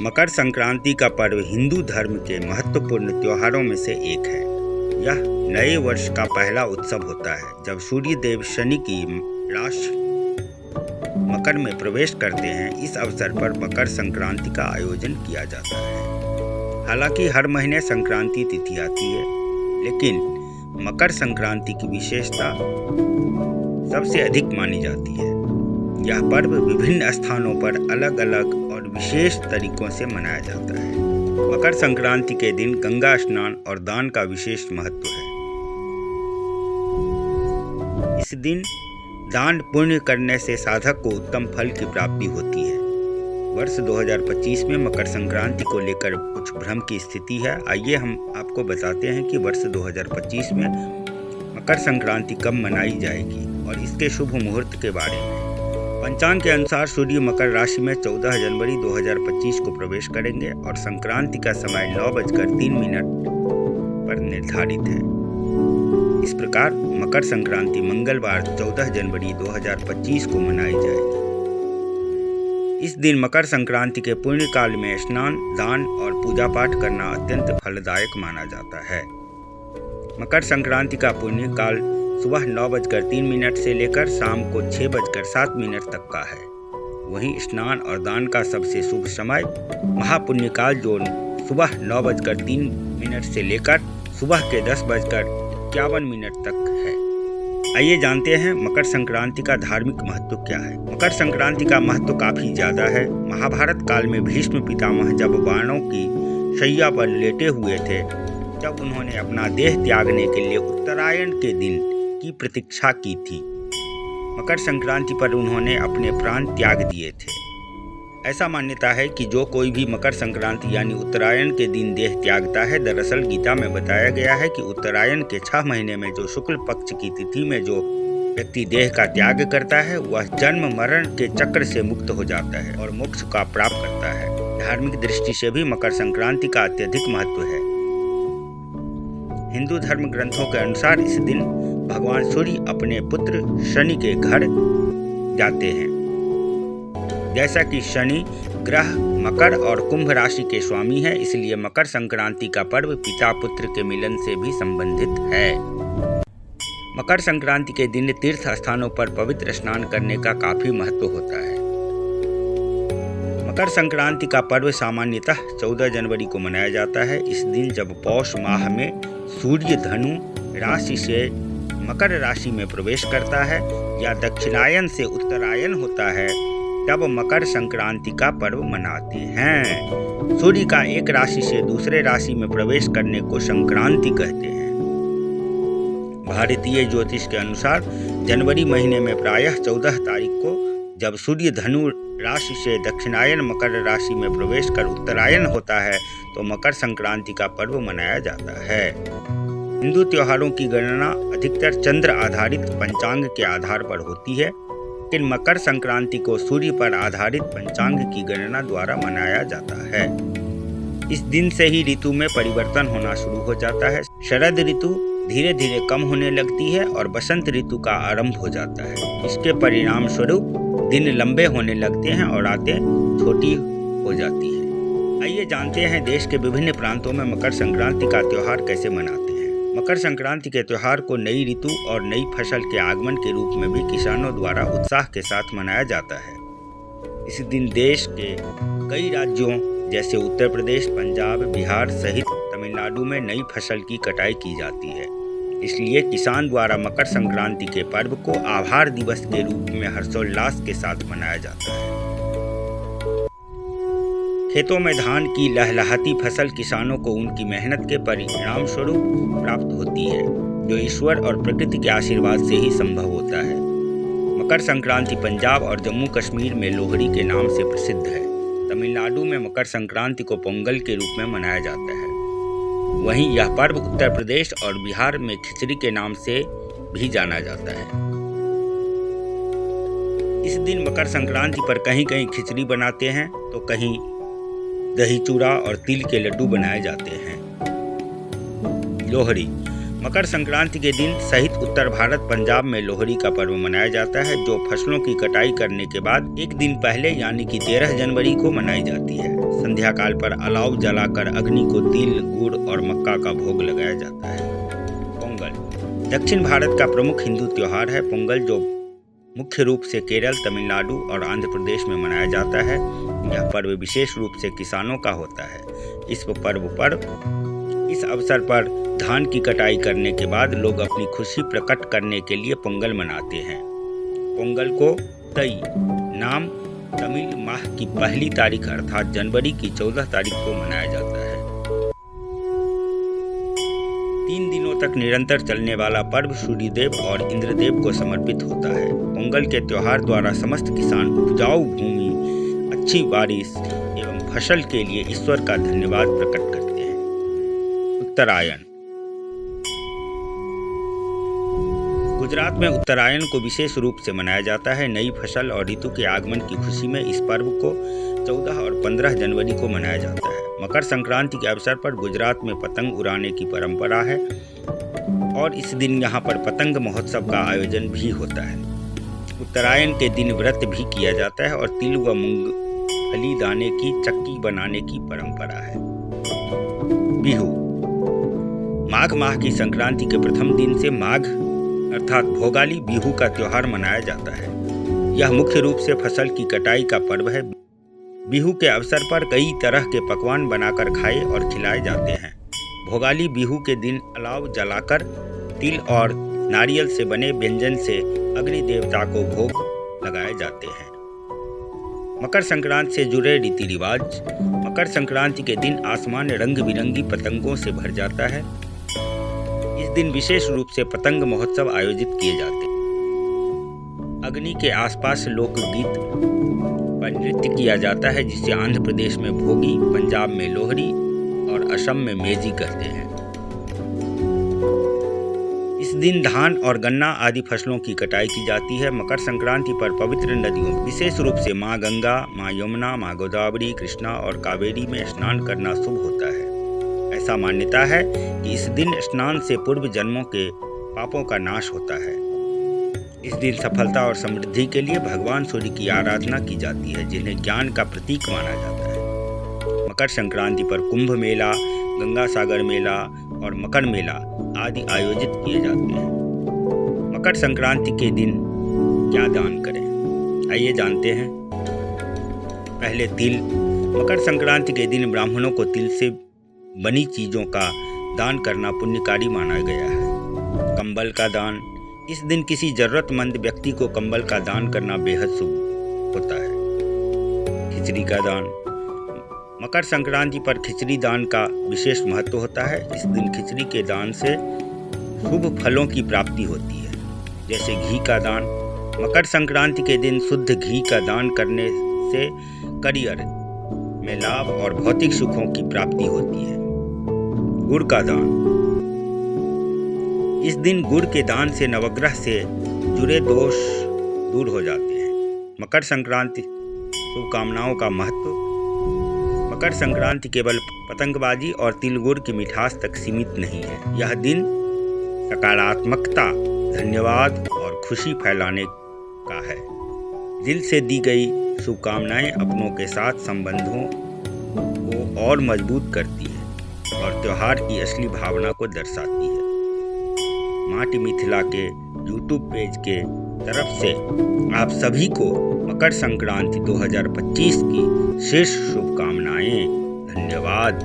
मकर संक्रांति का पर्व हिंदू धर्म के महत्वपूर्ण त्योहारों में से एक है। यह नए वर्ष का पहला उत्सव होता है जब सूर्य देव शनि की राशि मकर में प्रवेश करते हैं। इस अवसर पर मकर संक्रांति का आयोजन किया जाता है। हालांकि हर महीने संक्रांति तिथि आती है, लेकिन मकर संक्रांति की विशेषता सबसे अधिक मानी जाती है। यह पर्व विभिन्न स्थानों पर अलग अलग और विशेष तरीकों से मनाया जाता है। मकर संक्रांति के दिन गंगा स्नान और दान का विशेष महत्व है। इस दिन दान पुण्य करने से साधक को उत्तम फल की प्राप्ति होती है। वर्ष 2025 में मकर संक्रांति को लेकर कुछ भ्रम की स्थिति है। आइए हम आपको बताते हैं कि वर्ष 2025 में मकर संक्रांति कब मनाई जाएगी और इसके शुभ मुहूर्त के बारे में। पंचांग के अनुसार सूर्य मकर राशि में 14 जनवरी 2025 को प्रवेश करेंगे और संक्रांति का समय 9:03 पर निर्धारित है। इस प्रकार मकर संक्रांति मंगलवार 14 जनवरी 2025 को मनाई जाएगी। इस दिन मकर संक्रांति के पुण्य काल में स्नान, दान और पूजा पाठ करना अत्यंत फलदायक माना जाता है। मकर संक्रांति का पुण्य काल सुबह 9:03 से लेकर शाम को 6:07 तक का है। वहीं स्नान और दान का सबसे शुभ समय महापुण्य काल जो सुबह 9:03 से लेकर सुबह के 10:51 तक है। आइए जानते हैं मकर संक्रांति का धार्मिक महत्व क्या है। मकर संक्रांति का महत्व काफी ज्यादा है। महाभारत काल में भीष्म पितामह जब बाणों की शैया पर लेटे हुए थे, तब उन्होंने अपना देह त्यागने के लिए उत्तरायण के दिन की प्रतीक्षा की थी। मकर संक्रांति पर उन्होंने अपने प्राण त्याग दिए थे। ऐसा मान्यता है कि जो कोई भी मकर संक्रांति यानी उत्तरायण के दिन देह त्यागता है, दरअसल गीता में बताया गया है कि उत्तरायण के 6 महीने में जो शुक्ल पक्ष की तिथि में जो व्यक्ति देह का त्याग करता है, वह जन्म मरण के चक्र से मुक्त हो जाता है और मोक्ष का प्राप्त करता है। धार्मिक दृष्टि से भी मकर संक्रांति का अत्यधिक महत्व है। हिंदू धर्म ग्रंथों के अनुसार इस दिन भगवान सूर्य अपने पुत्र शनि के घर जाते हैं। जैसा कि शनि ग्रह मकर और कुंभ राशि के स्वामी है, इसलिए मकर संक्रांति का पर्व पिता पुत्र के मिलन से भी संबंधित है। मकर संक्रांति के दिन तीर्थ स्थानों पर पवित्र स्नान करने का काफी महत्व होता है। मकर संक्रांति का पर्व सामान्यतः 14 जनवरी को मनाया जाता है। इस दिन जब पौष माह में सूर्य धनु राशि से मकर राशि में प्रवेश करता है या दक्षिणायन से उत्तरायण होता है, तब मकर संक्रांति का पर्व मनाते हैं। सूर्य का एक राशि से दूसरे राशि में प्रवेश करने को संक्रांति कहते हैं। भारतीय ज्योतिष के अनुसार जनवरी महीने में प्रायः 14 तारीख को जब सूर्य धनु राशि से दक्षिणायन मकर राशि में प्रवेश कर उत्तरायण होता है, तो मकर संक्रांति का पर्व मनाया जाता है। हिंदू त्योहारों की गणना अधिकतर चंद्र आधारित पंचांग के आधार पर होती है, लेकिन मकर संक्रांति को सूर्य पर आधारित पंचांग की गणना द्वारा मनाया जाता है। इस दिन से ही ऋतु में परिवर्तन होना शुरू हो जाता है। शरद ऋतु धीरे धीरे कम होने लगती है और बसंत ऋतु का आरंभ हो जाता है। इसके परिणाम स्वरूप दिन लंबे होने लगते हैं और रातें छोटी हो जाती है। आइए जानते हैं देश के विभिन्न प्रांतों में मकर संक्रांति का त्योहार कैसे मनाते हैं। मकर संक्रांति के त्योहार को नई ऋतु और नई फसल के आगमन के रूप में भी किसानों द्वारा उत्साह के साथ मनाया जाता है। इस दिन देश के कई राज्यों जैसे उत्तर प्रदेश, पंजाब, बिहार सहित तमिलनाडु में नई फसल की कटाई की जाती है। इसलिए किसान द्वारा मकर संक्रांति के पर्व को आभार दिवस के रूप में हर्षोल्लास के साथ मनाया जाता है। खेतों में धान की लहलहाती फसल किसानों को उनकी मेहनत के परिणाम स्वरूप प्राप्त होती है, जो ईश्वर और प्रकृति के आशीर्वाद से ही संभव होता है। मकर संक्रांति पंजाब और जम्मू कश्मीर में लोहड़ी के नाम से प्रसिद्ध है। तमिलनाडु में मकर संक्रांति को पोंगल के रूप में मनाया जाता है। वहीं यह पर्व उत्तर प्रदेश और बिहार में खिचड़ी के नाम से भी जाना जाता है। इस दिन मकर संक्रांति पर कहीं कहीं खिचड़ी बनाते हैं, तो कहीं दही चूड़ा और तिल के लड्डू बनाए जाते हैं। लोहड़ी मकर संक्रांति के दिन सहित उत्तर भारत पंजाब में लोहड़ी का पर्व मनाया जाता है, जो फसलों की कटाई करने के बाद एक दिन पहले यानी कि 13 जनवरी को मनाई जाती है। संध्या काल पर अलाव जलाकर अग्नि को तिल, गुड़ और मक्का का भोग लगाया जाता है। पोंगल दक्षिण भारत का प्रमुख हिंदू त्योहार है। पोंगल जो मुख्य रूप से केरल, तमिलनाडु और आंध्र प्रदेश में मनाया जाता है। यह पर्व विशेष रूप से किसानों का होता है। इस अवसर पर धान की कटाई करने के बाद लोग अपनी खुशी प्रकट करने के लिए पोंगल मनाते हैं। पोंगल को तई नाम तमिल माह की पहली तारीख अर्थात जनवरी की 14 तारीख को मनाया जाता है। 3 दिनों तक निरंतर चलने वाला पर्व सूर्यदेव और इंद्रदेव को समर्पित होता है। पोंगल के त्योहार द्वारा समस्त किसान उपजाऊ भूमि, अच्छी बारिश एवं फसल के लिए ईश्वर का धन्यवाद प्रकट करते हैं। उत्तरायण गुजरात में उत्तरायण को विशेष रूप से मनाया जाता है। नई फसल और ऋतु के आगमन की खुशी में इस पर्व को 14 और 15 जनवरी को मनाया जाता है। मकर संक्रांति के अवसर पर गुजरात में पतंग उड़ाने की परंपरा है और इस दिन यहाँ पर पतंग महोत्सव का आयोजन भी होता है। उत्तरायण के दिन व्रत भी किया जाता है और तिल व मूंगफली दाने की चक्की बनाने की परंपरा है। बिहू माघ माह की संक्रांति के प्रथम दिन से माघ अर्थात भोगाली बिहू का त्योहार मनाया जाता है। यह मुख्य रूप से फसल की कटाई का पर्व है। बिहू के अवसर पर कई तरह के पकवान बनाकर खाए और खिलाए जाते हैं। भोगाली बिहू के दिन अलाव जलाकर तिल और नारियल से बने व्यंजन से अग्नि देवता को भोग लगाए जाते हैं। मकर संक्रांति से जुड़े रीति रिवाज। मकर संक्रांति के दिन आसमान रंग बिरंगी पतंगों से भर जाता है। इस दिन विशेष रूप से पतंग महोत्सव आयोजित किए जाते हैं। अग्नि के आसपास लोकगीत पर नृत्य किया जाता है, जिसे आंध्र प्रदेश में भोगी, पंजाब में लोहरी और असम में मेजी कहते हैं। इस दिन धान और गन्ना आदि फसलों की कटाई की जाती है। मकर संक्रांति पर पवित्र नदियों, विशेष रूप से माँ गंगा, माँ यमुना, माँ गोदावरी, कृष्णा और कावेरी में स्नान करना शुभ होता है। ऐसा मान्यता है कि इस दिन स्नान से पूर्व जन्मों के पापों का नाश होता है। इस दिन सफलता और समृद्धि के लिए भगवान सूर्य की आराधना की जाती है, जिन्हें ज्ञान का प्रतीक माना जाता है। मकर संक्रांति पर कुंभ मेला, गंगा सागर मेला और मकर मेला आदि आयोजित किए जाते हैं। मकर संक्रांति के दिन क्या दान करें, आइए जानते हैं। पहले तिल। मकर संक्रांति के दिन ब्राह्मणों को तिल से बनी चीजों का दान करना पुण्यकारी माना गया है। कंबल का दान। इस दिन किसी जरूरतमंद व्यक्ति को कंबल का दान करना बेहद शुभ होता है। खिचड़ी का दान। मकर संक्रांति पर खिचड़ी दान का विशेष महत्व होता है। इस दिन खिचड़ी के दान से शुभ फलों की प्राप्ति होती है, जैसे घी का दान। मकर संक्रांति के दिन शुद्ध घी का दान करने से करियर में लाभ और भौतिक सुखों की प्राप्ति होती है। गुड़ का दान। इस दिन गुड़ के दान से नवग्रह से जुड़े दोष दूर हो जाते हैं। मकर संक्रांति शुभकामनाओं का महत्व। मकर संक्रांति केवल पतंगबाजी और तिल गुड़ की मिठास तक सीमित नहीं है। यह दिन सकारात्मकता, धन्यवाद और खुशी फैलाने का है। दिल से दी गई शुभकामनाएं अपनों के साथ संबंधों को और मजबूत करती है और त्योहार की असली भावना को दर्शाती है। माटी मिथिला के YouTube पेज के तरफ से आप सभी को मकर संक्रांति 2025 की शेष शुभकामनाएं। धन्यवाद।